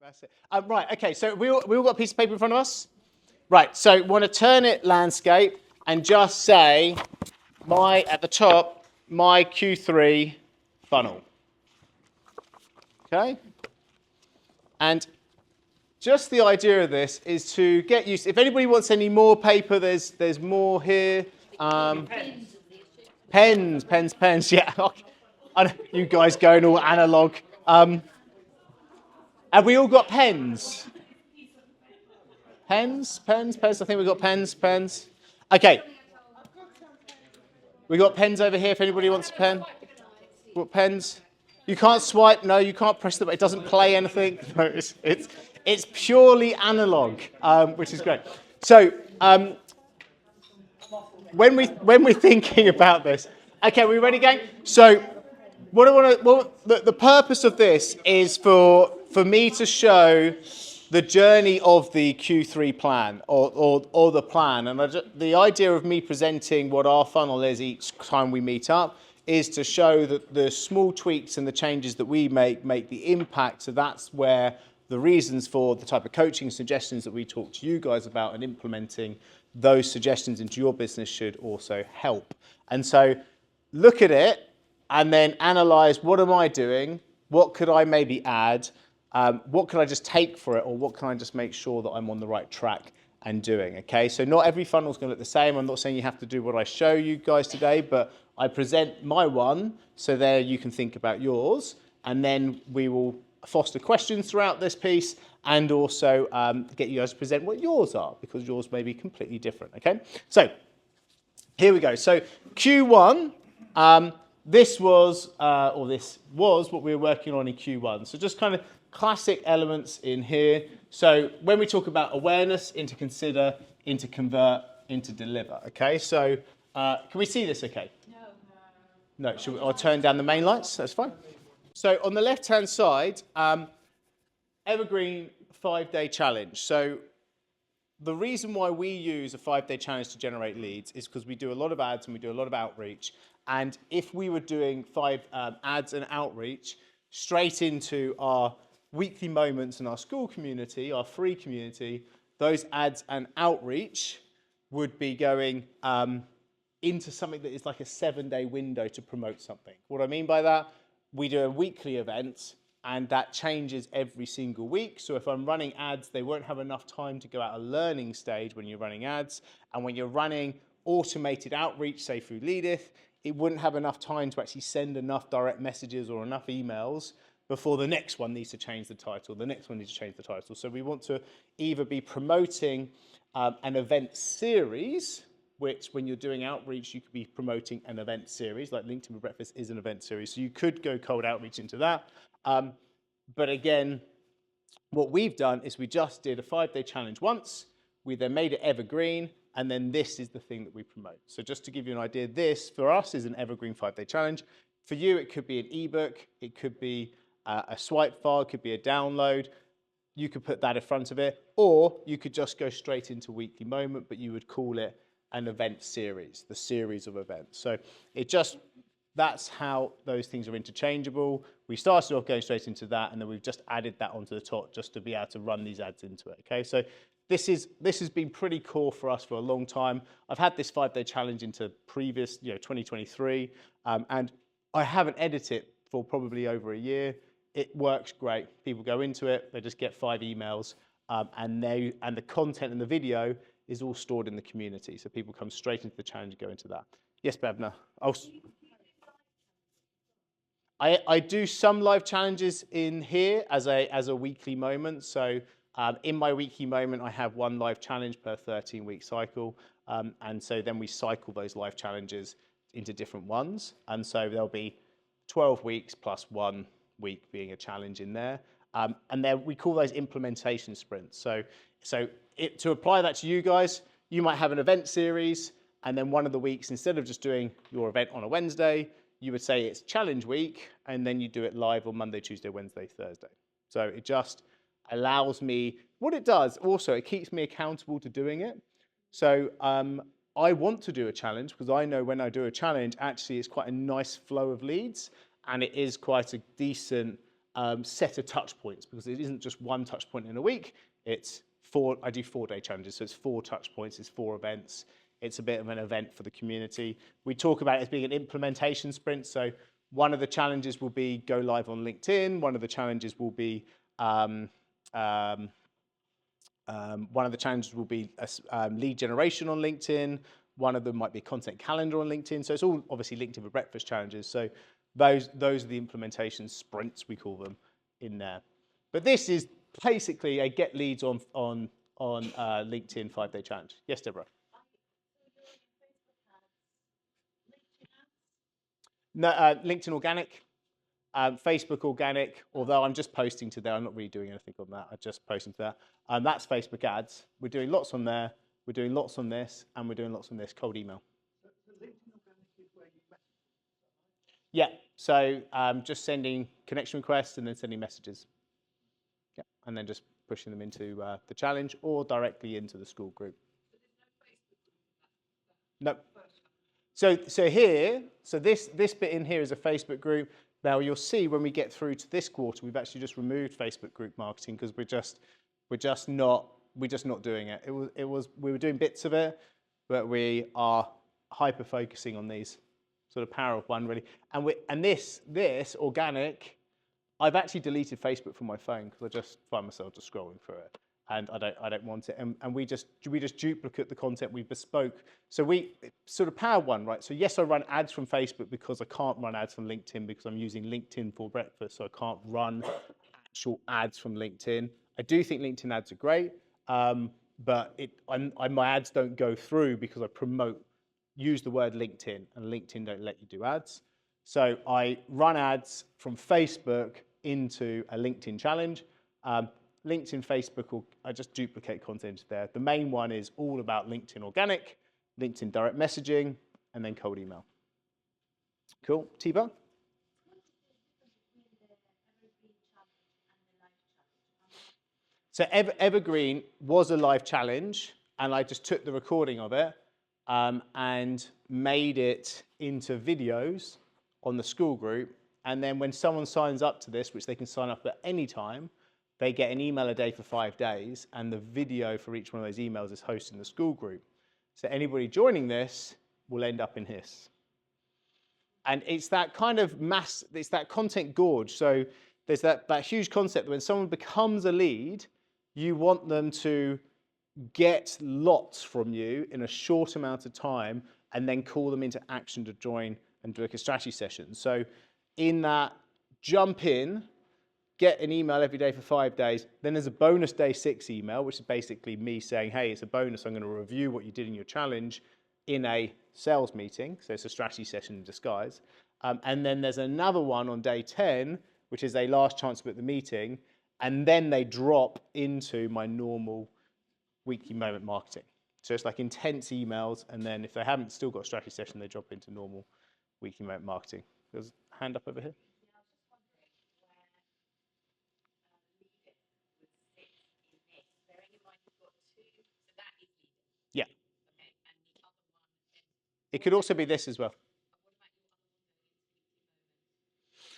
That's it. Right, okay, so we all got a piece of paper in front of us? Right, so we want to turn it landscape and just say, at the top, my Q3 funnel. Okay? And just the idea of this is to get used. If anybody wants any more paper, there's more here. Pens. Yeah, I know you guys going all analog. Have we all got pens? Pens. I think we've got pens. Okay. We got pens over here. If anybody wants a pen, what pens? You can't swipe. No, you can't press the button. It doesn't play anything. No, it's purely analog, which is great. So when we're thinking about this, okay, we ready, gang? So the purpose of this is for me to show the journey of the Q3 plan or the plan. And the idea of me presenting what our funnel is each time we meet up is to show that the small tweaks and the changes that we make the impact. So that's where the reasons for the type of coaching suggestions that we talk to you guys about and implementing those suggestions into your business should also help. And so look at it and then analyze, what am I doing? What could I maybe add? What can I just take for it, or what can I just make sure that I'm on the right track and doing, okay? So not every funnel is going to look the same. I'm not saying you have to do what I show you guys today, but I present my one, so there you can think about yours, and then we will foster questions throughout this piece and also get you guys to present what yours are, because yours may be completely different, okay? So here we go. So Q1, this was what we were working on in Q1. So just kind of classic elements in here. So when we talk about awareness, into consider, into convert, into deliver. Okay, so can we see this okay? No. I'll turn down the main lights, that's fine. So on the left-hand side, evergreen 5-day challenge. So the reason why we use a 5-day challenge to generate leads is because we do a lot of ads and we do a lot of outreach. And if we were doing 5 ads and outreach straight into our weekly moments in our school community, our free community, those ads and outreach would be going into something that is like a 7-day window to promote something. What I mean by that, we do a weekly event and that changes every single week. So if I'm running ads, they won't have enough time to go out a learning stage when you're running ads. And when you're running automated outreach, say through Leadith, it wouldn't have enough time to actually send enough direct messages or enough emails before the next one needs to change the title, the next one needs to change the title. So we want to either be promoting an event series, which when you're doing outreach, you could be promoting an event series, like LinkedIn for Breakfast is an event series. So you could go cold outreach into that. But again, what we've done is we just did a 5-day challenge once, we then made it evergreen, and then this is the thing that we promote. So just to give you an idea, this for us is an evergreen 5-day challenge. For you, it could be an ebook, it could be a swipe file, it could be a download. You could put that in front of it, or you could just go straight into weekly moment, but you would call it an event series, the series of events. So that's how those things are interchangeable. We started off going straight into that, and then we've just added that onto the top just to be able to run these ads into it, okay? So this has been pretty core for us for a long time. I've had this 5-day challenge into previous, 2023, and I haven't edited it for probably over a year. It works great. People go into it, they just get 5 emails, and the content and the video is all stored in the community. So people come straight into the challenge and go into that. Yes, Bebna. I do some live challenges in here as a weekly moment. So in my weekly moment, I have 1 live challenge per 13-week cycle. And so then we cycle those live challenges into different ones. And so there'll be 12 weeks plus 1 week being a challenge in there. And then we call those implementation sprints. So to apply that to you guys, you might have an event series, and then one of the weeks, instead of just doing your event on a Wednesday, you would say it's challenge week, and then you do it live on Monday, Tuesday, Wednesday, Thursday. So it just allows me, what it does also, it keeps me accountable to doing it. So I want to do a challenge because I know when I do a challenge, actually it's quite a nice flow of leads, and it is quite a decent set of touch points, because it isn't just one touch point in a week. It's four. I do 4-day challenges, so it's 4 touch points. It's 4 events. It's a bit of an event for the community. We talk about it as being an implementation sprint. So one of the challenges will be go live on LinkedIn. One of the challenges will be lead generation on LinkedIn. One of them might be content calendar on LinkedIn. So it's all obviously LinkedIn for Breakfast challenges. So those are the implementation sprints, we call them, in there. But this is basically a get leads on LinkedIn 5-day challenge. Yes, Deborah. No, LinkedIn organic, Facebook organic, although I'm just posting to there. I'm not really doing anything on that. I'm just posting to there. That's Facebook ads. We're doing lots on there. We're doing lots on this, and we're doing lots on this cold email. Yeah, so just sending connection requests and then sending messages. Yeah, and then just pushing them into the challenge or directly into the school group. No. So here, this bit in here is a Facebook group. Now you'll see when we get through to this quarter, we've actually just removed Facebook group marketing because we're just not doing it. We were doing bits of it, but we are hyper focusing on these sort of power of one really. And this organic, I've actually deleted Facebook from my phone because I just find myself just scrolling through it, and I don't want it. And we just duplicate the content we bespoke. So we sort of power one, right? So yes, I run ads from Facebook because I can't run ads from LinkedIn because I'm using LinkedIn for breakfast, so I can't run actual ads from LinkedIn. I do think LinkedIn ads are great, but my ads don't go through because I use the word LinkedIn, and LinkedIn don't let you do ads. So I run ads from Facebook into a LinkedIn challenge. LinkedIn, Facebook, I just duplicate content there. The main one is all about LinkedIn organic, LinkedIn direct messaging, and then cold email. Cool, T-Bar? So Evergreen was a live challenge, and I just took the recording of it and made it into videos on the school group. And then when someone signs up to this, which they can sign up at any time, they get an email a day for 5 days, and the video for each one of those emails is hosted in the school group. So anybody joining this will end up in HIS. And it's that kind of it's that content gorge. So there's that huge concept that when someone becomes a lead, you want them to get lots from you in a short amount of time and then call them into action to join and do a strategy session. So in that, jump in, get an email every day for 5 days. Then there's a bonus day 6 email, which is basically me saying, hey, it's a bonus. I'm going to review what you did in your challenge in a sales meeting. So it's a strategy session in disguise. And then there's another one on day 10, which is a last chance to book the meeting. And then they drop into my normal weekly moment marketing. So it's like intense emails. And then if they haven't still got a strategy session, they drop into normal weekly moment marketing. There's a hand up over here. Yeah. It could also be this as well.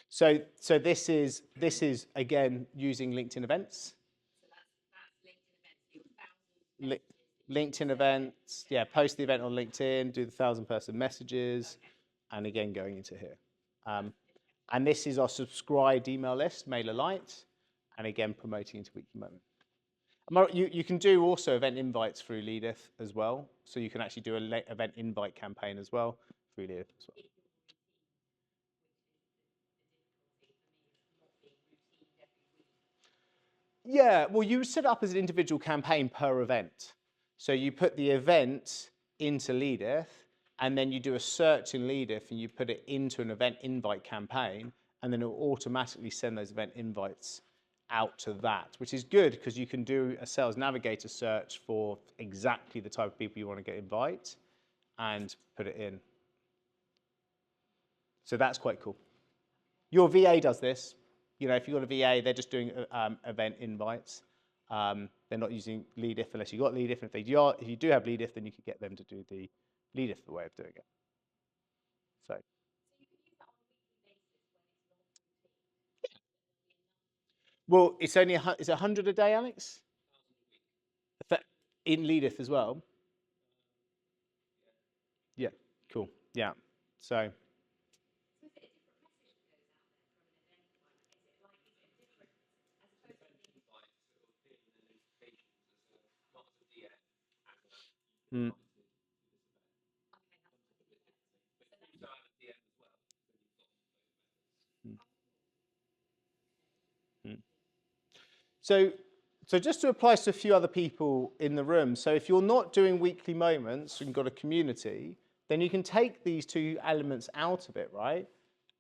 So this is again using LinkedIn events. LinkedIn events, yeah, post the event on LinkedIn, do the 1,000-person messages, and again going into here. And this is our subscribed email list, MailerLite, and again promoting into Weekly Moment. You can do also event invites through Leadeth as well, so you can actually do an event invite campaign as well through Leadeth as well. Yeah, well, you set it up as an individual campaign per event. So you put the event into Leadeth, and then you do a search in Leadeth, and you put it into an event invite campaign, and then it will automatically send those event invites out to that, which is good because you can do a sales navigator search for exactly the type of people you want to get invite and put it in. So that's quite cool. Your VA does this. You know, if you've got a VA, they're just doing event invites. They're not using Leadith unless you've got Leadith. And if you do have Leadith, then you could get them to do the Leadith way of doing it. So Well, it's only is it 100 a day, Alex? In Leadeth as well. Yeah, cool. Yeah. So mm, mm, mm. So so just to apply to a few other people in the room. So if you're not doing weekly moments and got a community, then you can take these two elements out of it, right?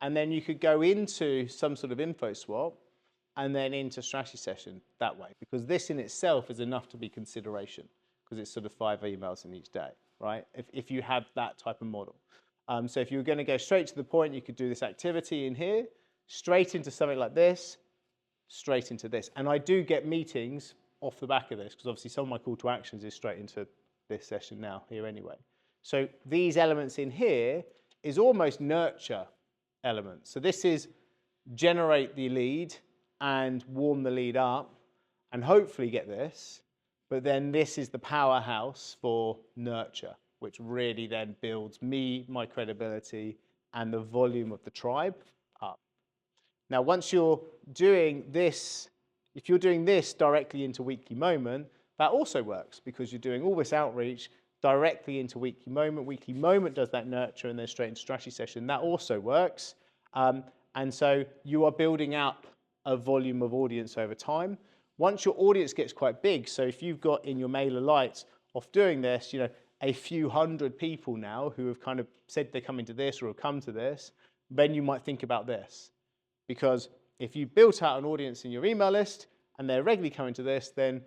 And then you could go into some sort of info swap and then into strategy session that way, because this in itself is enough to be consideration, because it's sort of 5 emails in each day, right? If you have that type of model. So if you were going to go straight to the point, you could do this activity in here, straight into something like this, straight into this. And I do get meetings off the back of this, because obviously some of my call to actions is straight into this session now here anyway. So these elements in here is almost nurture elements. So this is generate the lead and warm the lead up and hopefully get this. But then this is the powerhouse for nurture, which really then builds me, my credibility, and the volume of the tribe up. Now, once you're doing this, if you're doing this directly into weekly moment, that also works because you're doing all this outreach directly into weekly moment. Weekly moment does that nurture and then straight into strategy session. That also works. And so you are building up a volume of audience over time. Once your audience gets quite big, so if you've got in your mailer lights of doing this, a few hundred people now who have kind of said they're coming to this or have come to this, then you might think about this. Because if you built out an audience in your email list and they're regularly coming to this, then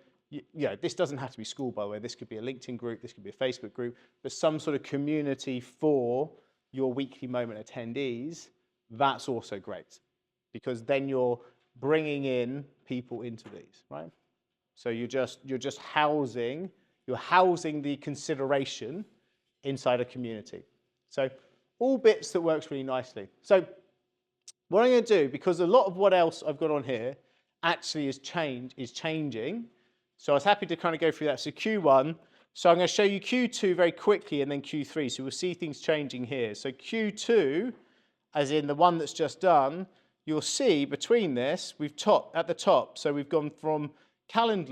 this doesn't have to be school, by the way. This could be a LinkedIn group, this could be a Facebook group, but some sort of community for your weekly moment attendees. That's also great, because then you're bringing in people into these, right? So you're just housing the consideration inside a community. So all bits that works really nicely. So what I'm going to do, because a lot of what else I've got on here actually is changing. So I was happy to kind of go through that. So Q1, so I'm going to show you Q2 very quickly and then Q3. So we'll see things changing here. So Q2, as in the one that's just done, you'll see between this, at the top, so we've gone from Kajabi,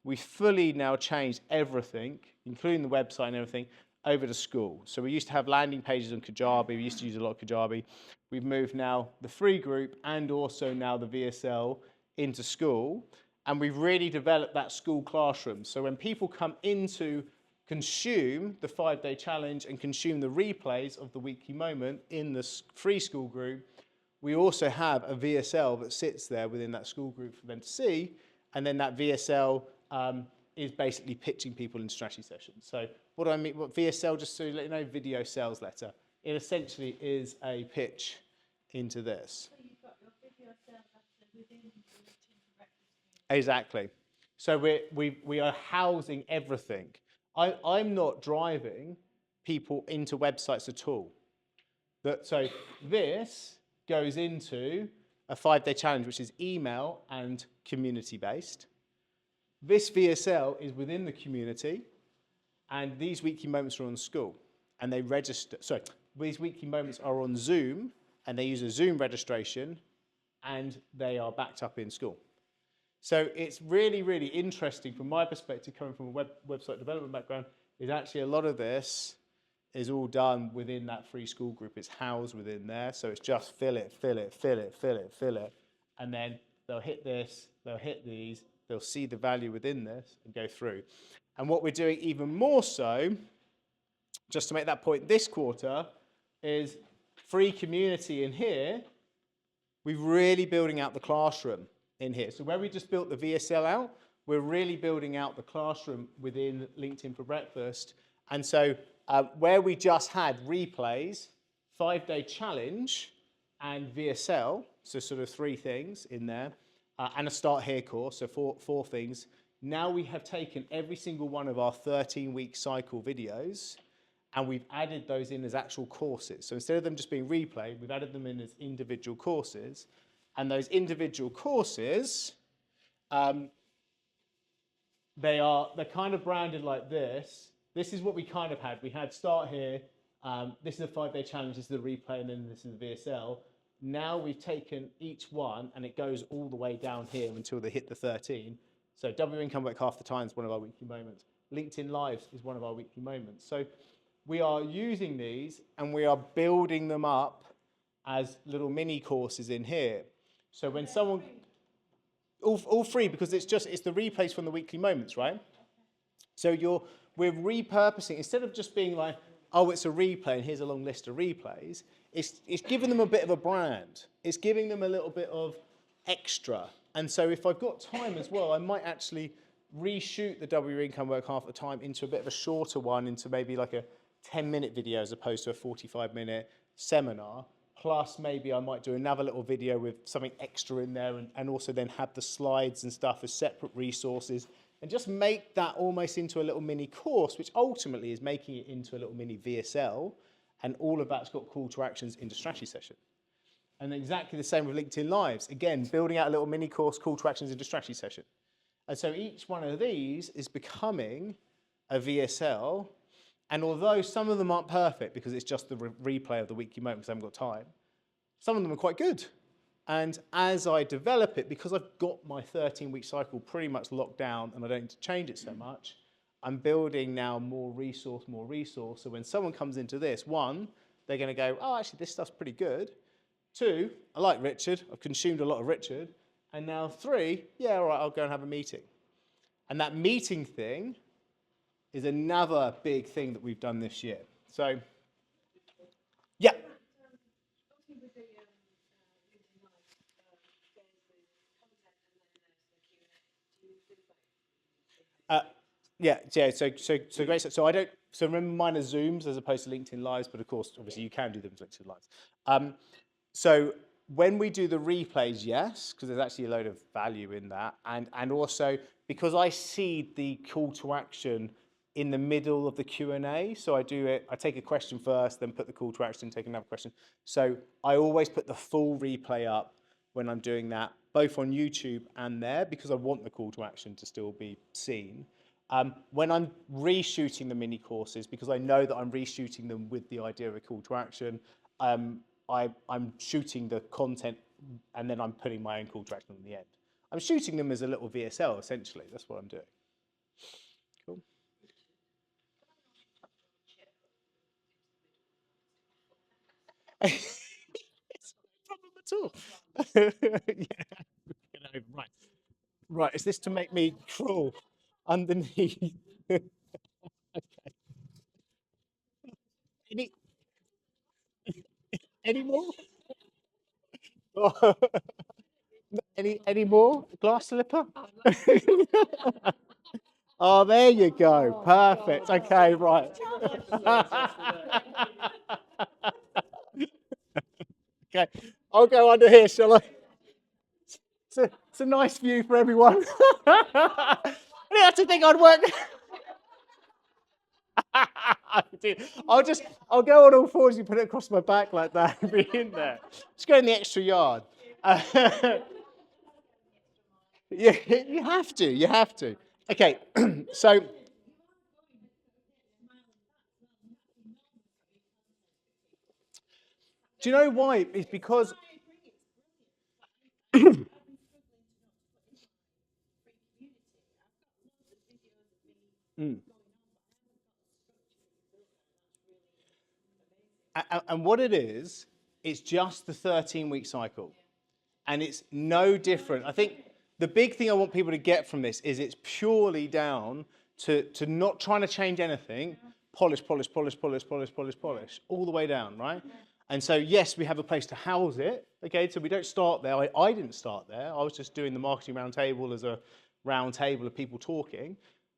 we've fully now changed everything, including the website and everything, over to school. So we used to have landing pages on Kajabi. We used to use a lot of Kajabi. We've moved now the free group and also now the VSL into school. And we've really developed that school classroom. So when people come into consume the 5-day challenge and consume the replays of the weekly moment in the free school group, we also have a VSL that sits there within that school group for them to see. And then that VSL is basically pitching people in strategy sessions. So what do I mean? What VSL, just to let you know, video sales letter. It essentially is a pitch into this. So you've got your video sales letter within the breakfast. Exactly. So we are housing everything. I'm not driving people into websites at all. So this goes into a 5-day challenge, which is email and community based. This VSL is within the community, and these weekly moments are on school, and they register. Sorry, these weekly moments are on Zoom, and they use a Zoom registration, and they are backed up in school. So it's really, really interesting from my perspective, coming from a website development background, is actually a lot of this is all done within that free school group. It's housed within there, so it's just fill it, and then they'll hit this, they'll hit these, they'll see the value within this and go through. And what we're doing even more so, just to make that point this quarter, is free community in here. We're really building out the classroom in here. So where we just built the VSL out, we're really building out the classroom within LinkedIn for Breakfast. And so where we just had replays, 5-day challenge, and VSL, so sort of 3 things in there, and a Start Here course, so 4 things. Now we have taken every single one of our 13-week cycle videos, and we've added those in as actual courses. So instead of them just being replayed, we've added them in as individual courses. And those individual courses, they're kind of branded like this. This is what we kind of had. We had start here. This is a 5-day challenge. This is the replay, and then this is the VSL. Now we've taken each one, and it goes all the way down here until they hit the 13. So W Income Work Half the Time is one of our weekly moments. LinkedIn Lives is one of our weekly moments. So we are using these, and we are building them up as little mini courses in here. So when someone, all free, because it's the replays from the weekly moments, right? So we're repurposing, instead of just being like, oh, it's a replay and here's a long list of replays, it's giving them a bit of a brand. It's giving them a little bit of extra. And so if I've got time as well, I might actually reshoot the W Income Work Half the Time into a bit of a shorter one, into maybe like a 10-minute video as opposed to a 45-minute seminar. Plus, maybe I might do another little video with something extra in there, and also then have the slides and stuff as separate resources, and just make that almost into a little mini course, which ultimately is making it into a little mini VSL, and all of that's got call to actions into strategy session. And exactly the same with LinkedIn Lives. Again, building out a little mini course, call to actions into strategy session. And so each one of these is becoming a VSL. And although some of them aren't perfect because it's just the replay of the weekly moment because I haven't got time, some of them are quite good. And as I develop it, because I've got my 13-week cycle pretty much locked down and I don't need to change it so much, I'm building now more resource. So when someone comes into this, one, they're going to go, oh, actually, this stuff's pretty good. Two, I like Richard. I've consumed a lot of Richard. And now three, yeah, all right, I'll go and have a meeting. And that meeting thing is another big thing that we've done this year. So, yeah. Yeah, so great. So I don't. So remember, mine are Zooms as opposed to LinkedIn Lives, but of course, obviously, you can do them as LinkedIn Lives. So when we do the replays, yes, because there's actually a load of value in that, and also because I seed the call to action in the middle of the Q&A. So I do it. I take a question first, then put the call to action, take another question. So I always put the full replay up when I'm doing that, both on YouTube and there, because I want the call to action to still be seen. When I'm reshooting the mini courses, because I know that I'm reshooting them with the idea of a call to action, I'm shooting the content and then I'm putting my own call to action in the end. I'm shooting them as a little VSL, essentially. That's what I'm doing. Cool. It's no problem at all. Yeah. Right. Right. Is this to make me crawl underneath? Okay. Any any more? Any more? Glass slipper? Oh, there you go. Perfect. Okay, right. Okay, I'll go under here, shall I? It's a nice view for everyone. I didn't have to think I'd work. I'll go on all fours and put it across my back like that and be in there. Just go in the extra yard. Yeah, you have to. Okay, so do you know why? It's because and what it is, it's just the 13-week cycle. And it's no different. I think the big thing I want people to get from this is it's purely down to not trying to change anything, polish, all the way down, right? And so, yes, we have a place to house it, okay? So we don't start there. I didn't start there. I was just doing the marketing roundtable as a round table of people talking.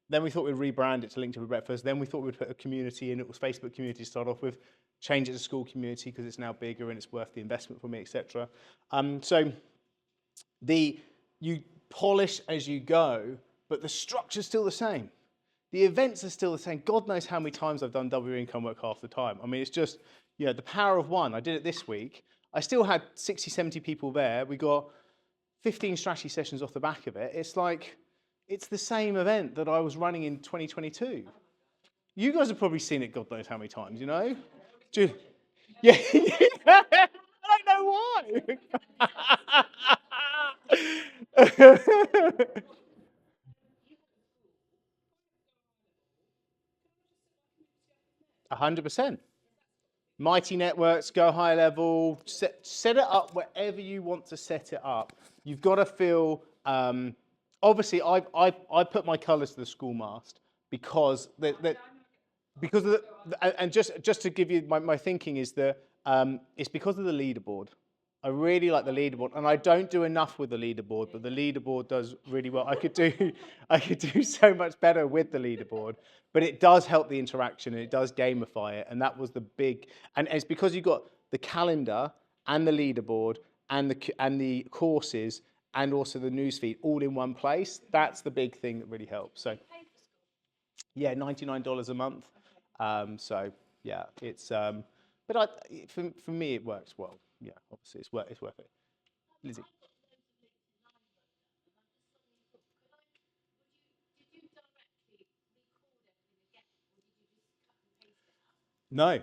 Then we thought we'd rebrand it to LinkedIn for Breakfast. Then we thought we'd put a community in. It was Facebook community to start off with. Change it to school community because it's now bigger and it's worth the investment for me, etc. So you polish as you go, but the structure's still the same. The events are still the same. God knows how many times I've done W Income Work Half the Time. I mean, it's just, the power of one. I did it this week. I still had 60, 70 people there. We got 15 strategy sessions off the back of it. It's like, it's the same event that I was running in 2022. You guys have probably seen it God knows how many times, you know? Yeah, I don't know why. 100%. Mighty networks, go high level, set it up wherever you want to set it up. You've got to feel, obviously, I put my colours to the schoolmast because because of and just to give you my thinking is that it's because of the leaderboard. I really like the leaderboard, and I don't do enough with the leaderboard, but the leaderboard does really well. I could do so much better with the leaderboard, but it does help the interaction and it does gamify it, and that was the big. And it's because you've got the calendar and the leaderboard and the courses and also the newsfeed all in one place. That's the big thing that really helps. So, yeah, $99 a month. So yeah, it's but for me it works well. Yeah, obviously it's worth it. Lizzie. No,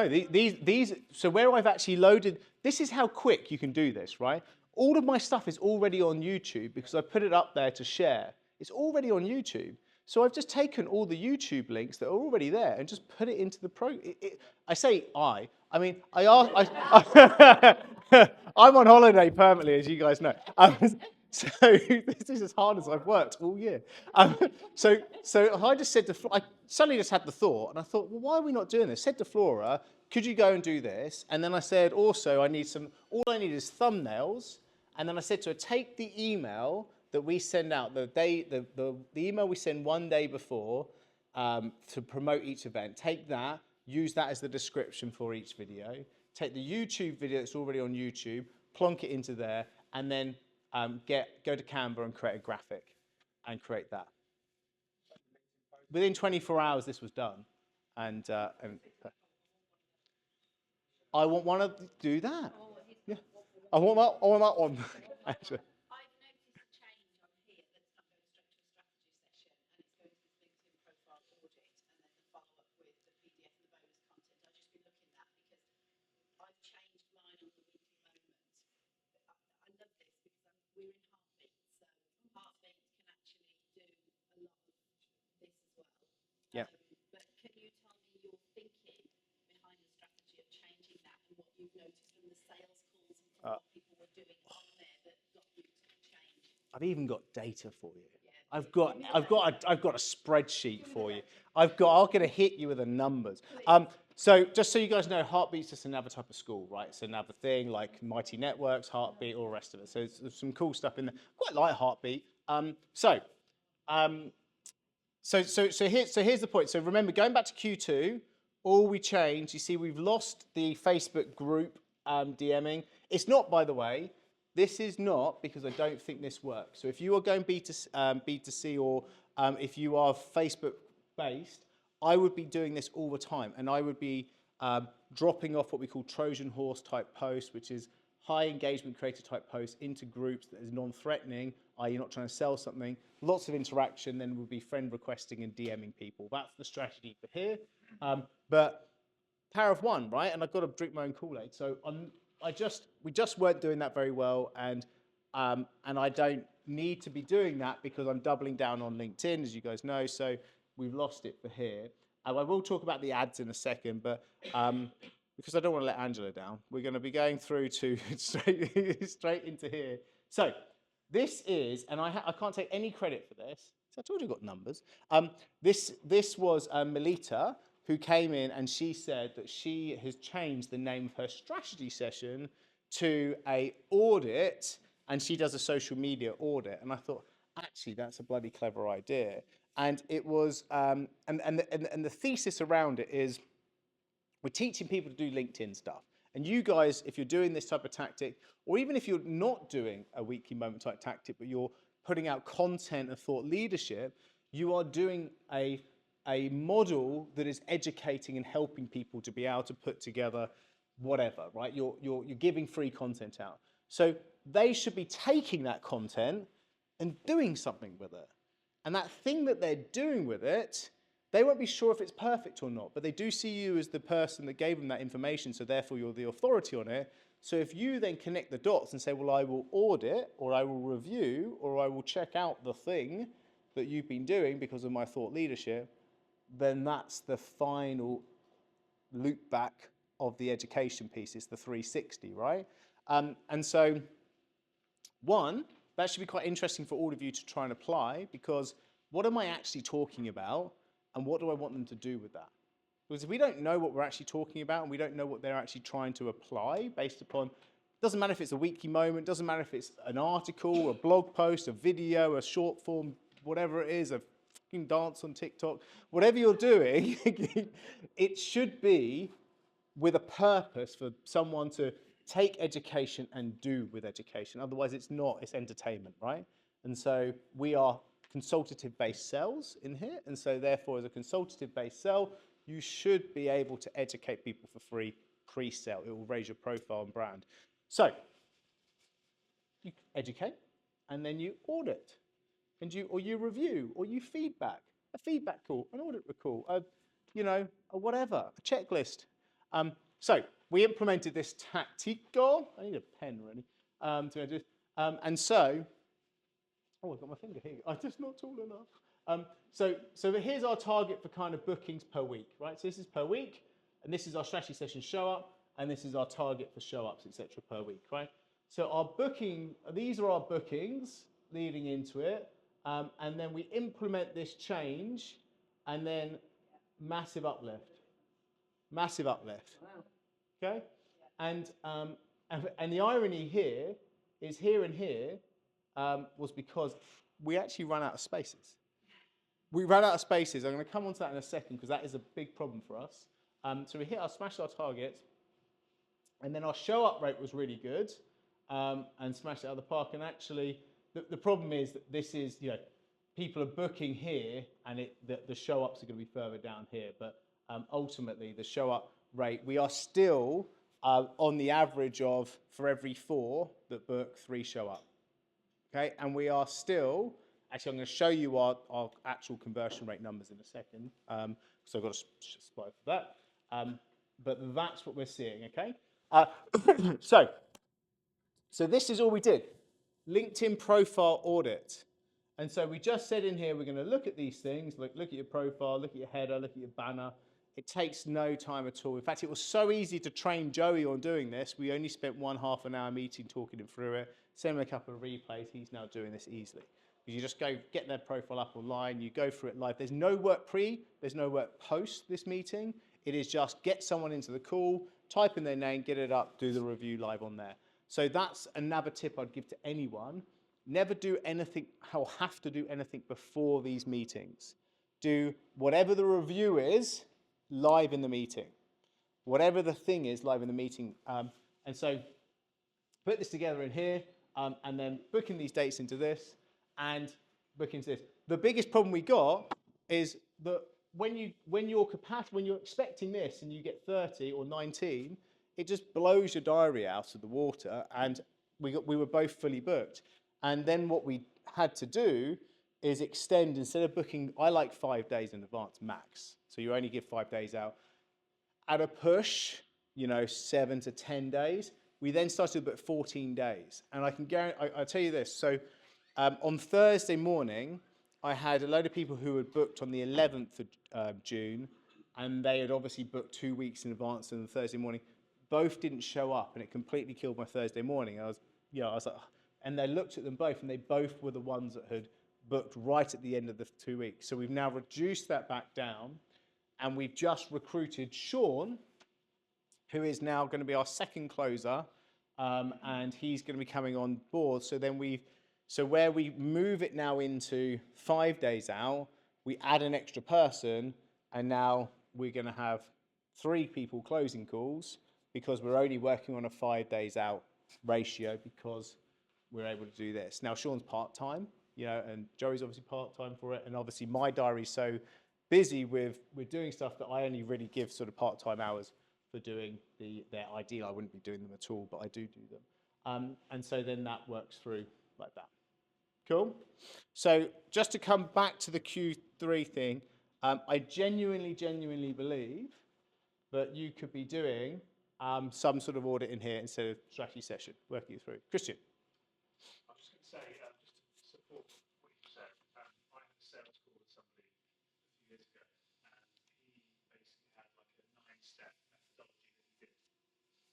these. So where I've actually loaded, this is how quick you can do this, right? All of my stuff is already on YouTube because I put it up there to share. It's already on YouTube. So I've just taken all the YouTube links that are already there and just put it into the I say I mean, I'm on holiday permanently, as you guys know. So this is as hard as I've worked all year. So I just said to I suddenly just had the thought, and I thought, well, why are we not doing this? Said to Flora, could you go and do this? And then I said, also, all I need is thumbnails. And then I said to her, take the email that we send out the email we send one day before to promote each event. Take that, use that as the description for each video. Take the YouTube video that's already on YouTube, plonk it into there, and then go to Canva and create a graphic and create that. Within 24 hours, this was done, and I want one to do that. Yeah, I want that one. Actually. Yeah. I've even got data for you. I've got a spreadsheet for you. I'm going to hit you with the numbers. So just so you guys know, Heartbeat's just another type of school, right? It's another thing like Mighty Networks, Heartbeat, all the rest of it. So there's some cool stuff in there. Quite like Heartbeat. So here's the point. So remember, going back to Q2, all we changed, you see, we've lost the Facebook group DMing. It's not, by the way, this is not because I don't think this works. So if you are going B2C or if you are Facebook based, I would be doing this all the time, and I would be dropping off what we call Trojan horse type posts, which is high engagement creator type posts into groups that is non-threatening, i.e. you're not trying to sell something, lots of interaction, then we'll be friend requesting and DMing people. That's the strategy for here. But power of one, right? And I've got to drink my own Kool-Aid. So we just weren't doing that very well, and I don't need to be doing that because I'm doubling down on LinkedIn, as you guys know. So we've lost it for here. I will talk about the ads in a second, but because I don't want to let Angela down, we're going to be going through to straight into here. So this is, and I can't take any credit for this. So I told you I got numbers. This was Melita, who came in and she said that she has changed the name of her strategy session to a audit, and she does a social media audit. And I thought, actually, that's a bloody clever idea. And it was, and the thesis around it is, we're teaching people to do LinkedIn stuff. And you guys, if you're doing this type of tactic, or even if you're not doing a weekly moment type tactic, but you're putting out content and thought leadership, you are doing a model that is educating and helping people to be able to put together whatever, right? You're giving free content out. So they should be taking that content and doing something with it. And that thing that they're doing with it, they won't be sure if it's perfect or not, but they do see you as the person that gave them that information, so therefore you're the authority on it. So if you then connect the dots and say, well, I will audit, or I will review, or I will check out the thing that you've been doing because of my thought leadership, then that's the final loop back of the education piece. It's the 360, right? And so, one, that should be quite interesting for all of you to try and apply, because what am I actually talking about, and what do I want them to do with that? Because if we don't know what we're actually talking about, and we don't know what they're actually trying to apply based upon, doesn't matter if it's a weekly moment, doesn't matter if it's an article, a blog post, a video, a short form, whatever it is, a fucking dance on TikTok, whatever you're doing, it should be with a purpose for someone to take education and do with education. Otherwise, it's not, it's entertainment, right? And so we are consultative-based cells in here. And so therefore, as a consultative-based cell, you should be able to educate people for free pre-sale. It will raise your profile and brand. So you educate, and then you audit, and you review, or you feedback, a feedback call, an audit call, a whatever, a checklist. So we implemented this tactic goal. I need a pen really to do this. And so, oh, I've got my finger here. I'm just not tall enough. So here's our target for kind of bookings per week, right? So this is per week, and this is our strategy session show up, and this is our target for show ups, etc. per week, right? So our booking, these are our bookings leading into it, and then we implement this change, and then massive uplift. Massive uplift. Okay? And the irony here is here and here was because we actually ran out of spaces. We ran out of spaces. I'm going to come on to that in a second because that is a big problem for us. So we smashed our targets, and then our show up rate was really good and smashed it out of the park. And actually, the problem is that this is, people are booking here, and the show ups are going to be further down here. But ultimately, the show up rate, we are still on the average of, for every 4 that book, 3 show up. Okay, and we are still, actually I'm going to show you our actual conversion rate numbers in a second, so I've got a slide for that, but that's what we're seeing, okay? So this is all we did, LinkedIn profile audit. And so we just said in here, we're going to look at these things, look at your profile, look at your header, look at your banner. It takes no time at all. In fact, it was so easy to train Joey on doing this. We only spent 1.5 an hour meeting talking him through it. Send him a couple of replays. He's now doing this easily. You just go get their profile up online. You go through it live. There's no work pre. There's no work post this meeting. It is just get someone into the call, type in their name, get it up, do the review live on there. So that's another tip I'd give to anyone. Never do anything or have to do anything before these meetings. Do whatever the review is live in the meeting. Whatever the thing is live in the meeting. And so put this together in here and then booking these dates into this and booking into this. The biggest problem we got is that when you're expecting this and you get 30 or 19, it just blows your diary out of the water, and we were both fully booked. And then what we had to do is extend, instead of booking, I like 5 days in advance max. So you only give 5 days out. At a push, 7 to 10 days. We then started to book 14 days. And I can guarantee, I'll tell you this. So on Thursday morning, I had a load of people who had booked on the 11th of June, and they had obviously booked 2 weeks in advance on the Thursday morning. Both didn't show up, and it completely killed my Thursday morning. I was like, and they looked at them both, and they both were the ones that had booked right at the end of the 2 weeks. So we've now reduced that back down, and we've just recruited Sean, who is now going to be our second closer, and he's going to be coming on board. So then so where we move it now into 5 days out, we add an extra person, and now we're going to have 3 people closing calls, because we're only working on a 5 days out ratio because we're able to do this. Now, Sean's part-time, and Joey's obviously part-time for it. And obviously my diary's so busy with doing stuff that I only really give sort of part-time hours for doing their ideal. I wouldn't be doing them at all, but I do them. And so then that works through like that. Cool. So just to come back to the Q3 thing, I genuinely believe that you could be doing some sort of audit in here instead of strategy session, working through. Christian. I was just going to say, just to support what you said, I had a sales call with somebody a few years ago, and he basically had like a 9-step methodology that he did.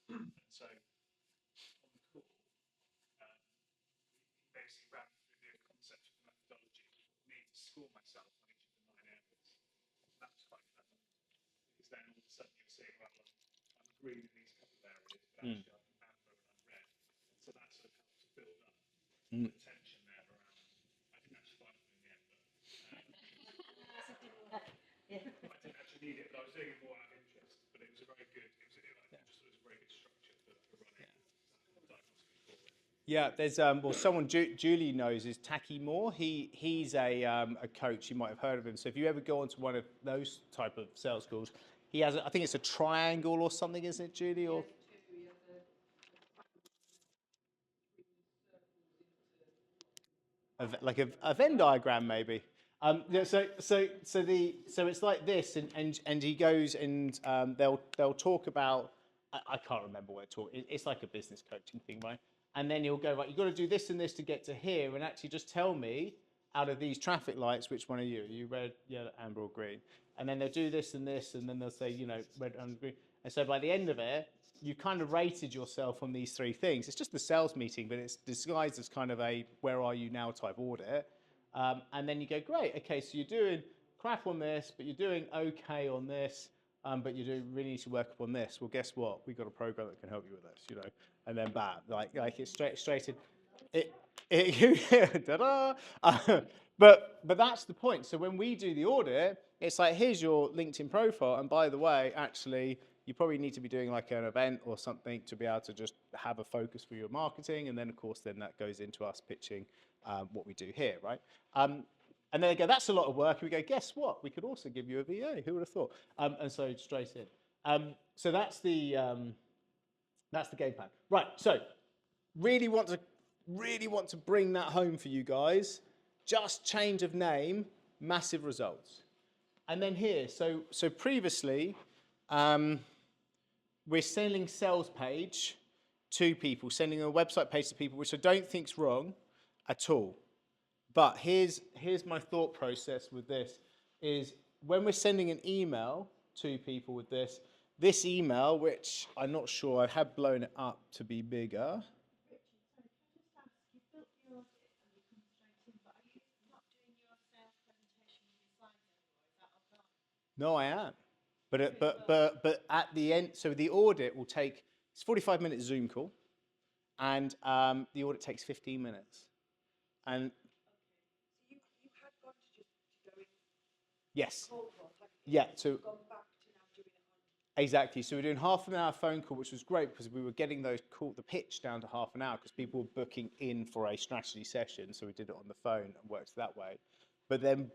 And so on the call, he basically ran through the concept of the methodology for me to score myself on each of the 9 areas. That was quite clever, because then all of a sudden you're saying, well, I'm green in these couple of areas, but actually I'm amber and I'm red. And so that sort of helped to build up the tension there around. I didn't actually find it in the end, but I didn't actually need it, but I was doing it more out of interest. But it was a very good, just was a very good structure for running diagnostic call. Yeah, there's well, someone Julie knows is Tacky Moore. He's a coach. You might have heard of him. So if you ever go onto one of those type of sales calls, he has I think it's a triangle or something, isn't it, Julie? Or like a Venn diagram maybe. Yeah, so it's like this, and he goes and they'll talk about I can't remember what it's like a business coaching thing, right? And then he'll go, right, you've got to do this and this to get to here, and actually just tell me out of these traffic lights which one are you? Are you red, yellow, amber, or green? And then they'll do this and this, and then they'll say, red, amber, green. And so by the end of it, you kind of rated yourself on these 3 things. It's just the sales meeting, but it's disguised as kind of a where are you now type audit. And then you go, great, okay, so you're doing crap on this, but you're doing okay on this, but you do really need to work up on this. Well, guess what? We've got a program that can help you with this, and then bam, like it's straight in. Ta-da! But that's the point. So when we do the audit, it's like, here's your LinkedIn profile, and by the way, actually, you probably need to be doing like an event or something to be able to just have a focus for your marketing, and then of course, then that goes into us pitching what we do here, right? And then they go, that's a lot of work. And we go, guess what? We could also give you a VA. Who would have thought? And so straight in. So that's the game plan, right? So really want to bring that home for you guys. Just change of name, massive results. And then here, so previously, we're sending sales page to people, sending a website page to people, which I don't think's wrong at all. But here's my thought process with this, is when we're sending an email to people with this email, which I'm not sure, I have blown it up to be bigger. No, I am. But at the end, so the audit will take, it's 45-minute Zoom call, and the audit takes 15 minutes. And you had gone to just go in. Yes. Yeah. So gone back to now doing it on. Exactly. So we're doing half an hour phone call, which was great because we were getting the pitch down to half an hour because people were booking in for a strategy session. So we did it on the phone and worked that way. But then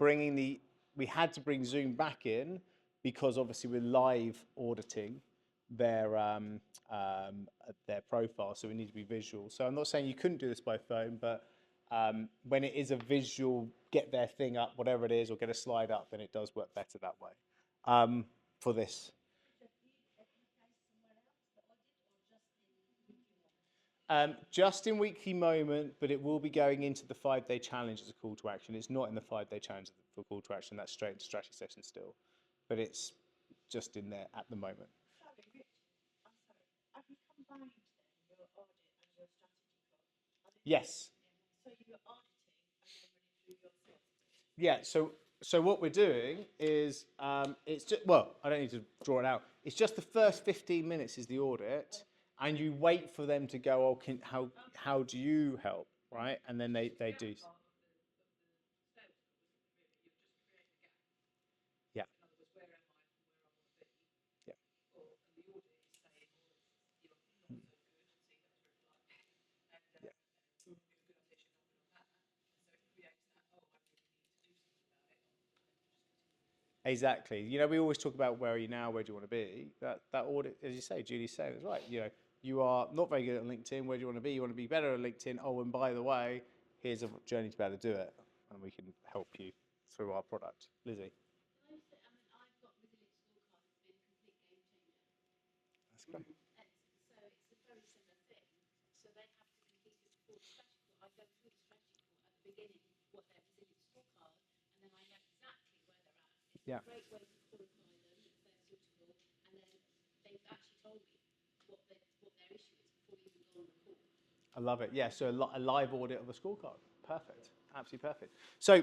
we had to bring Zoom back in because obviously we're live auditing their profile, so we need to be visual. So I'm not saying you couldn't do this by phone, but when it is a visual, get their thing up, whatever it is, or get a slide up, then it does work better that way for this. Just in weekly moment, but it will be going into the 5-day challenge as a call to action. It's not in the 5-day challenge for call to action. That's straight into strategy session still, but it's just in there at the moment. Sorry, Rich, I'm sorry. Have you combined then your audit and your strategy call? Yes. So you're auditing and then running through your sales. Yeah. So what we're doing is it's just, well, I don't need to draw it out. It's just the first 15 minutes is the audit. And you wait for them to go, oh, how do you help, right? And then they do. Yeah. Yeah. Exactly. You know, we always talk about where are you now, where do you want to be? That audit, as you say, Julie's saying is right. You know, you are not very good at LinkedIn. Where do you want to be? You want to be better at LinkedIn. Oh, and by the way, here's a journey to be able to do it, and we can help you through our product. Lizzie. Can I say, I mean, I've got Resilient Scorecard, it's been a complete game changer. That's great. So it's a very similar thing. So they have to complete it before the strategy call. I go through the strategy call at the beginning, what their Resilient Scorecard, and then I know exactly where they're at. It's Yeah. a great way to qualify them if they're suitable, and then they've actually told me what their issue is before we even go on the call. I love it. Yeah, so a live audit of a scorecard. Perfect. Absolutely perfect. So,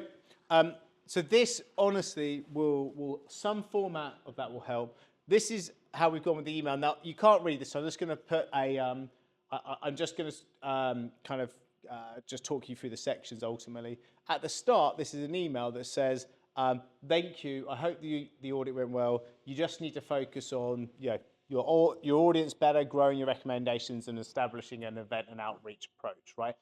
so this honestly will some format of that will help. This is how we've gone with the email. Now you can't read this, so I'm just going to put a. I'm just going to kind of just talk you through the sections ultimately. At the start, this is an email that says, "Thank you. I hope the audit went well. You just need to focus on your audience better, growing your recommendations, and establishing an event and outreach approach." Right.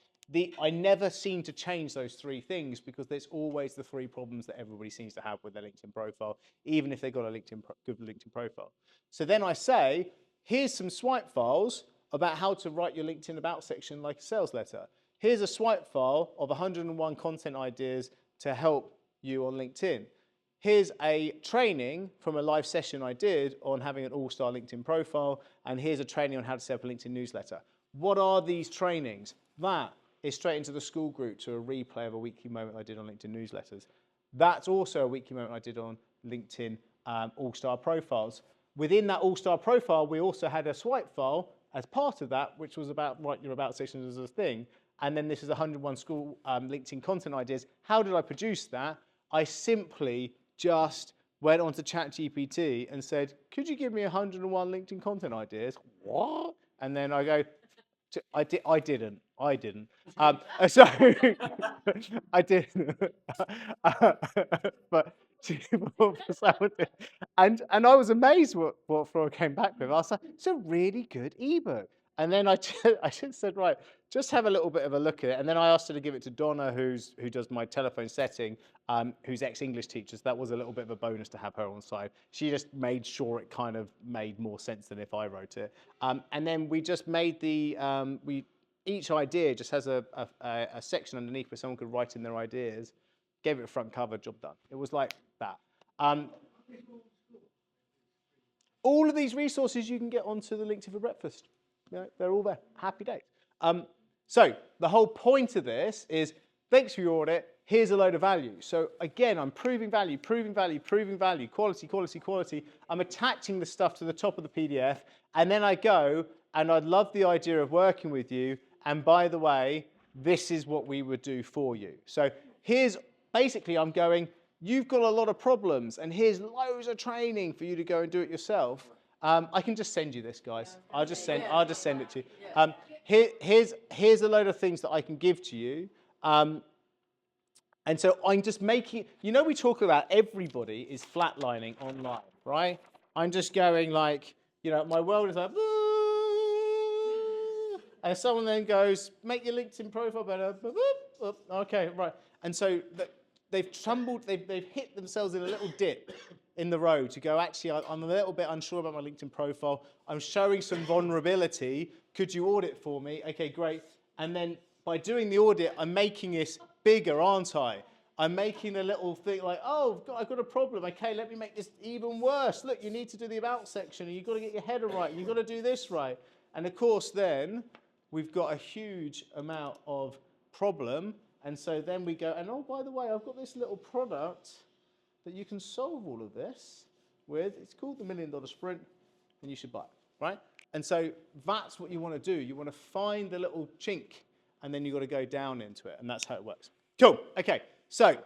I never seem to change those three things because there's always the three problems that everybody seems to have with their LinkedIn profile, even if they've got a good LinkedIn profile. So then I say, here's some swipe files about how to write your LinkedIn about section like a sales letter. Here's a swipe file of 101 content ideas to help you on LinkedIn. Here's a training from a live session I did on having an all-star LinkedIn profile, and here's a training on how to set up a LinkedIn newsletter. What are these trainings? That is straight into the school group to a replay of a weekly moment I did on LinkedIn newsletters. That's also a weekly moment I did on LinkedIn all-star profiles. Within that all-star profile, we also had a swipe file as part of that, which was about write your about section as a thing. And then this is 101 school LinkedIn content ideas. How did I produce that? I simply just went onto ChatGPT and said, could you give me 101 LinkedIn content ideas? What? And then I go, I didn't. So I didn't. But and I was amazed what Flora came back with. I was like, it's a really good ebook. And then I just said, right, just have a little bit of a look at it. And then I asked her to give it to Donna, who does my telephone setting, who's ex-English teacher. So that was a little bit of a bonus to have her on side. She just made sure it kind of made more sense than if I wrote it. And then we just made each idea just has a section underneath where someone could write in their ideas, gave it a front cover, job done. It was like that. All of these resources you can get onto the LinkedIn for Breakfast. You know, they're all there. Happy days. So the whole point of this is, thanks for your audit. Here's a load of value. So again, I'm proving value, quality, quality, quality. I'm attaching the stuff to the top of the PDF, and then I go, and I'd love the idea of working with you. And by the way, this is what we would do for you. So here's basically, I'm going, you've got a lot of problems, and here's loads of training for you to go and do it yourself. I can just send you this, guys. I'll just send it to you. Here's a load of things that I can give to you. And so I'm just making, we talk about everybody is flatlining online, right? I'm just going like, my world is like, and someone then goes, make your LinkedIn profile better. Okay, right. And so they've hit themselves in a little dip in the road to go, actually, I'm a little bit unsure about my LinkedIn profile. I'm showing some vulnerability. Could you audit for me? Okay, great. And then by doing the audit, I'm making this bigger, aren't I? I'm making a little thing like, oh, I've got a problem. Okay, let me make this even worse. Look, you need to do the about section, and you've got to get your header right, and you've got to do this right. And of course, then we've got a huge amount of problem. And so then we go, and oh, by the way, I've got this little product that you can solve all of this with. It's called the $1 Million Sprint, and you should buy it, right? And so that's what you want to do. You want to find the little chink, and then you've got to go down into it, and that's how it works. Cool. Okay, so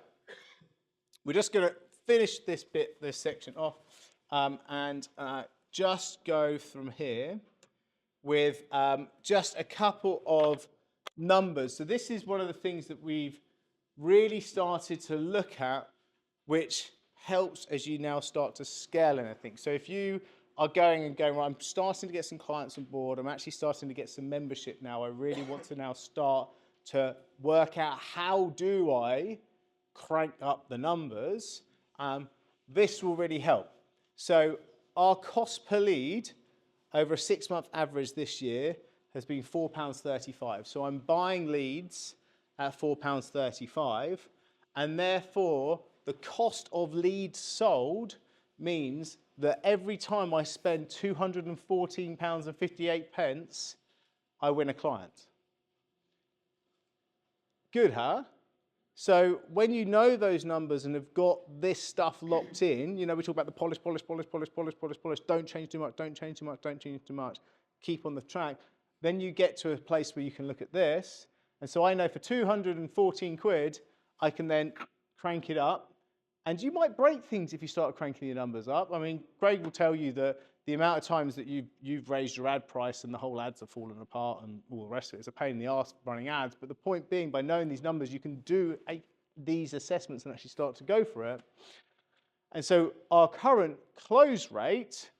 we're just going to finish this section off, and just go from here with just a couple of numbers. So this is one of the things that we've really started to look at, which helps as you now start to scale anything. So if you are going, well, I'm starting to get some clients on board, I'm actually starting to get some membership now, I really want to now start to work out how do I crank up the numbers. this will really help. So our cost per lead over a 6-month average this year has been £4.35. So I'm buying leads at £4.35, and therefore the cost of leads sold means that every time I spend £214.58, I win a client. Good, huh? So when you know those numbers and have got this stuff locked in, you know, we talk about the polish, don't change too much, don't change too much, don't change too much, keep on the track. Then you get to a place where you can look at this. And so I know for 214 quid, I can then crank it up. And you might break things if you start cranking your numbers up. I mean, Greg will tell you that the amount of times that you've raised your ad price and the whole ads have fallen apart and all the rest of it, it's a pain in the arse running ads. But the point being, by knowing these numbers, you can do these assessments and actually start to go for it. And so our current close rate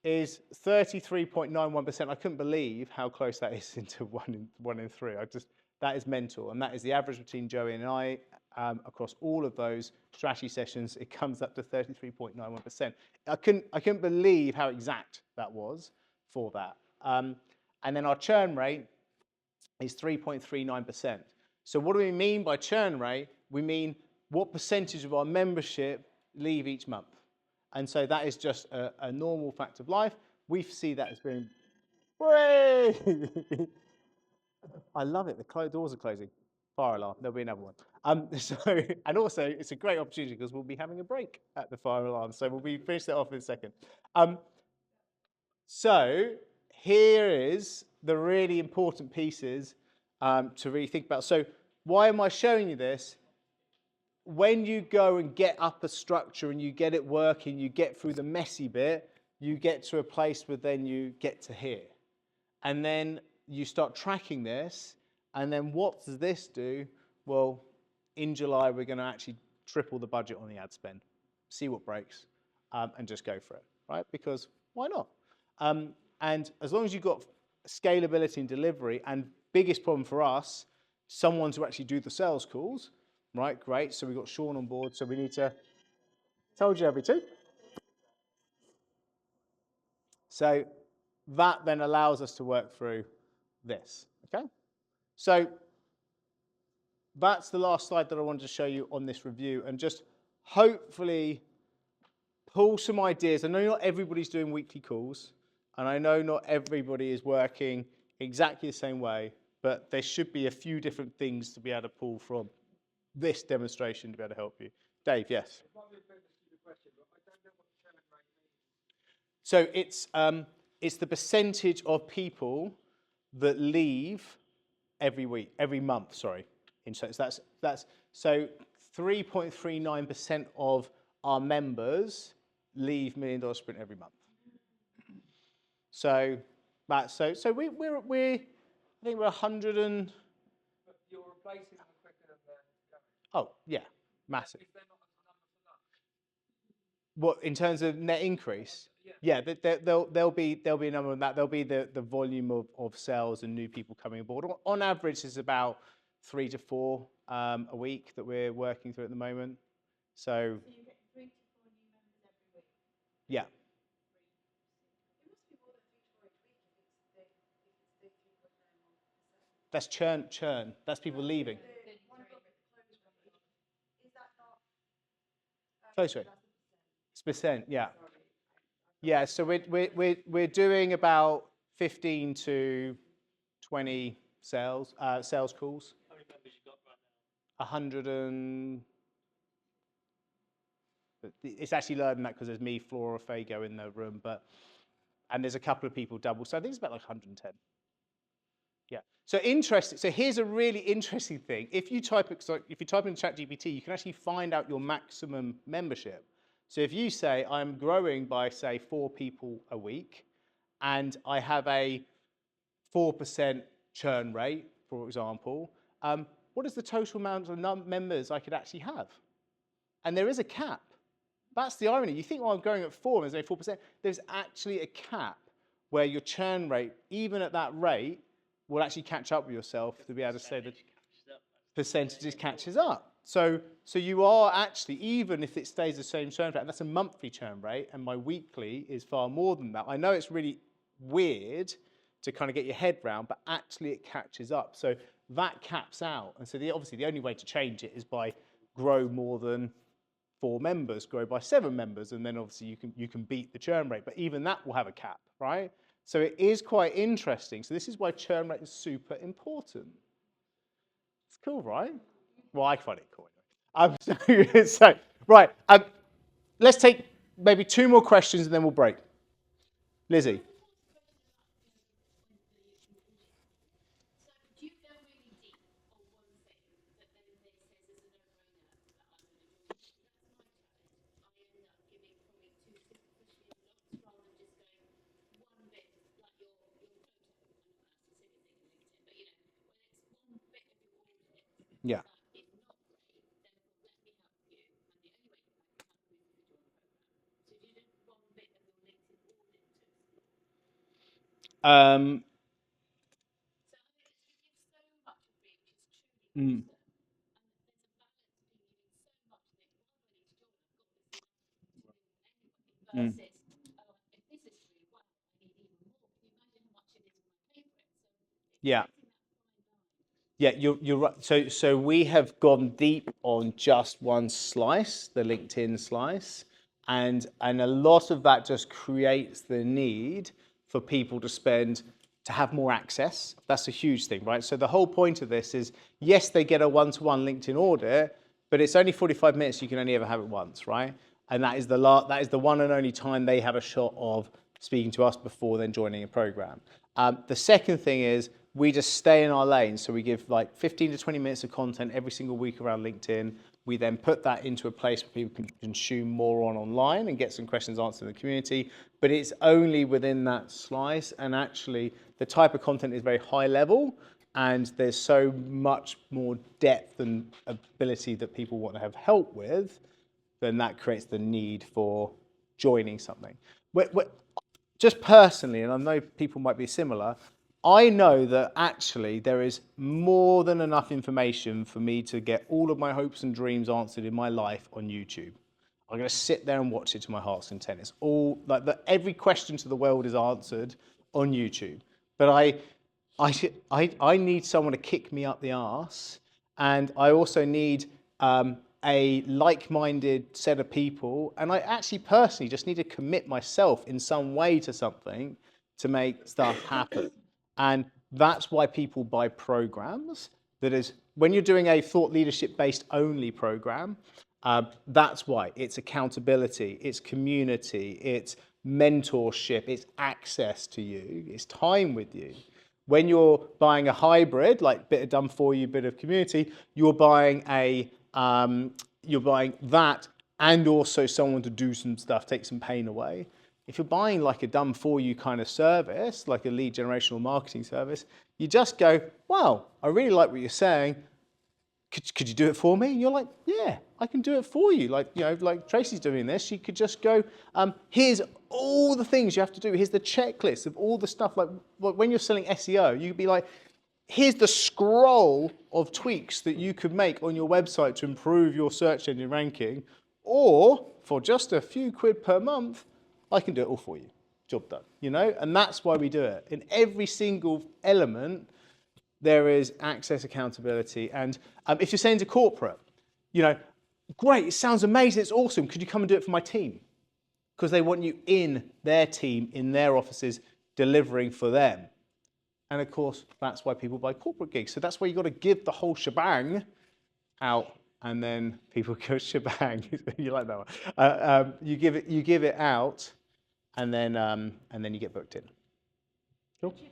is 33.91%. I couldn't believe how close that is into one in three. That is mental. And that is the average between Joey and I across all of those strategy sessions. It comes up to 33.91%. I couldn't believe how exact that was for that. And then our churn rate is 3.39%. So what do we mean by churn rate? We mean what percentage of our membership leave each month. And so that is just a normal fact of life. We see that as being, way. I love it. The doors are closing. Fire alarm. There'll be another one. And also, it's a great opportunity because we'll be having a break at the fire alarm. So we'll be finish that off in a second. So here is the really important pieces to really think about. So why am I showing you this? When you go and get up a structure and you get it working, you get through the messy bit, you get to a place where then you get to here. And then you start tracking this, and then what does this do? Well, in July, we're going to actually triple the budget on the ad spend, see what breaks, and just go for it, right? Because why not? And as long as you've got scalability and delivery, and biggest problem for us, someone to actually do the sales calls, right? Great. So we've got Sean on board. So we need to, told you everything. So that then allows us to work through this, okay? So that's the last slide that I wanted to show you on this review, and just hopefully pull some ideas. I know not everybody's doing weekly calls, and I know not everybody is working exactly the same way, but there should be a few different things to be able to pull from this demonstration to be able to help you. Dave, yes? So it's the percentage of people that leave every month, sorry. So that's so 3.39% of our members leave $1 Million Sprint every month. So we're I think we're 100 and. But you're replacing them quicker than they're going. Oh yeah, massive. Is there not a number for that? What in terms of net increase? Yeah, there'll be a number of that. There'll be the volume of sales and new people coming aboard. On average, it's about 3 to 4 a week that we're working through at the moment. So So you get 3 to 4 new members every week. yeah. It must be more than 3 to 4 each week if it's big people there more percent. That's churn. That's people leaving. Is that not Close rate. It's percent, yeah. Yeah, so we're doing about 15 to 20 sales calls. How many members you got right now? 100 and it's actually lower than that because there's me, Flora, Fago in the room, and there's a couple of people double, so I think it's about like 110. Yeah. So interesting. So here's a really interesting thing. If you type in ChatGPT, you can actually find out your maximum membership. So if you say I'm growing by say 4 people a week, and I have a 4% churn rate, for example, what is the total amount of members I could actually have? And there is a cap. That's the irony. You think, well, I'm growing at 4 and there's only 4%. There's actually a cap where your churn rate, even at that rate, will actually catch up with yourself to be able to say that percentages catches up. So you are actually, even if it stays the same churn rate, and that's a monthly churn rate, and my weekly is far more than that. I know it's really weird to kind of get your head round, but actually it catches up. So that caps out. And so obviously the only way to change it is by grow more than 4 members, grow by 7 members, and then obviously you can beat the churn rate. But even that will have a cap, right? So it is quite interesting. So this is why churn rate is super important. It's cool, right? Well, I find it cool. So right, let's take maybe 2 more questions and then we'll break. Lizzie. So do you go really deep on one thing that then this says is a no-brainer that I'm going to do? That's my challenge. I end up giving probably too superficially a lot rather than just going one bit, like your photo. I know that's a silly thing on LinkedIn, but you know, when it's one bit of your audit Yeah. that is not great, then let me help you. And the only way I can help you is to join the program. So do you do one bit of your LinkedIn audit too? Um, So I think it's, you give so much of reach, it's truly mm, constant. And there's a balance between giving so much and think, well, I need to do enough to win anybody versus, if this is doing well, I need even more. Can you imagine how much it is when I pay for it? So it's yeah. getting that fine line. Yeah, you're right. So we have gone deep on just one slice, the LinkedIn slice, and a lot of that just creates the need for people to have more access. That's a huge thing, right? So the whole point of this is, yes, they get a one-to-one LinkedIn audit, but it's only 45 minutes. You can only ever have it once, right? And that is the one and only time they have a shot of speaking to us before then joining a program. The second thing is we just stay in our lane. So we give like 15 to 20 minutes of content every single week around LinkedIn. We then put that into a place where people can consume more online and get some questions answered in the community. But it's only within that slice. And actually, the type of content is very high level. And there's so much more depth and ability that people want to have help with, then that creates the need for joining something. Just personally, and I know people might be similar, I know that actually there is more than enough information for me to get all of my hopes and dreams answered in my life on YouTube. I'm going to sit there and watch it to my heart's content. It's all like every question to the world is answered on YouTube. But I need someone to kick me up the arse, and I also need a like-minded set of people, and I actually personally just need to commit myself in some way to something to make stuff happen. And that's why people buy programs. That is, when you're doing a thought leadership based only program, that's why it's accountability, it's community, it's mentorship, it's access to you, it's time with you. When you're buying a hybrid, like bit of done for you, bit of community, you're buying that and also someone to do some stuff, take some pain away. If you're buying like a done for you kind of service, like a lead generational marketing service, you just go, wow, I really like what you're saying. Could you do it for me? And you're like, yeah, I can do it for you. Like, you know, like Tracy's doing this. She could just go, here's all the things you have to do. Here's the checklist of all the stuff. Like when you're selling SEO, you could be like, here's the scroll of tweaks that you could make on your website to improve your search engine ranking. Or for just a few quid per month, I can do it all for you. Job done, you know? And that's why we do it. In every single element, there is access, accountability. And if you're saying to corporate, you know, great, it sounds amazing, it's awesome. Could you come and do it for my team? Because they want you in their team, in their offices, delivering for them. And of course, that's why people buy corporate gigs. So that's why you've got to give the whole shebang out, and then people go shebang. You like that one? You give it out, and then you get booked in. Cool. You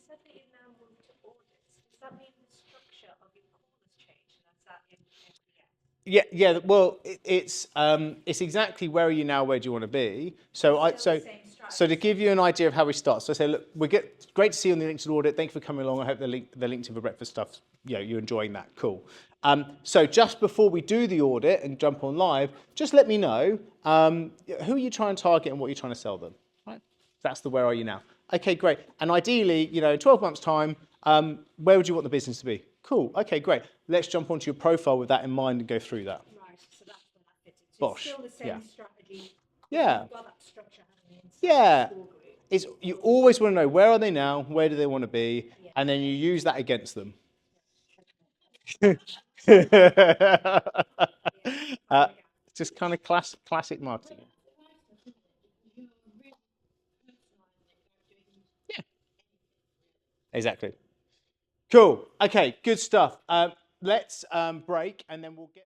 said that you now move to audits. Does that mean the structure of your call has changed? And is that in MDS? Yeah. Well, it's exactly where are you now? Where do you want to be? So to give you an idea of how we start. So I say, look, great to see you on the LinkedIn audit. Thank you for coming along. I hope the LinkedIn for Breakfast stuff, you're enjoying that. Cool. So just before we do the audit and jump on live, just let me know who are you trying to target and what you're trying to sell them. Right? That's the where are you now. Okay, great. And ideally, in 12 months' time, where would you want the business to be? Cool. Okay, great. Let's jump onto your profile with that in mind and go through that. Right, so that's where that fits into. Bosh, It's still the same yeah. strategy. Yeah. You've got that structure, haven't you, inside Yeah. the school group. It's, you always want to know, where are they now? Where do they want to be? Yeah. And then you use that against them. Just kind of classic marketing. Yeah. Exactly. Cool. Okay, good stuff. Let's break and then we'll get...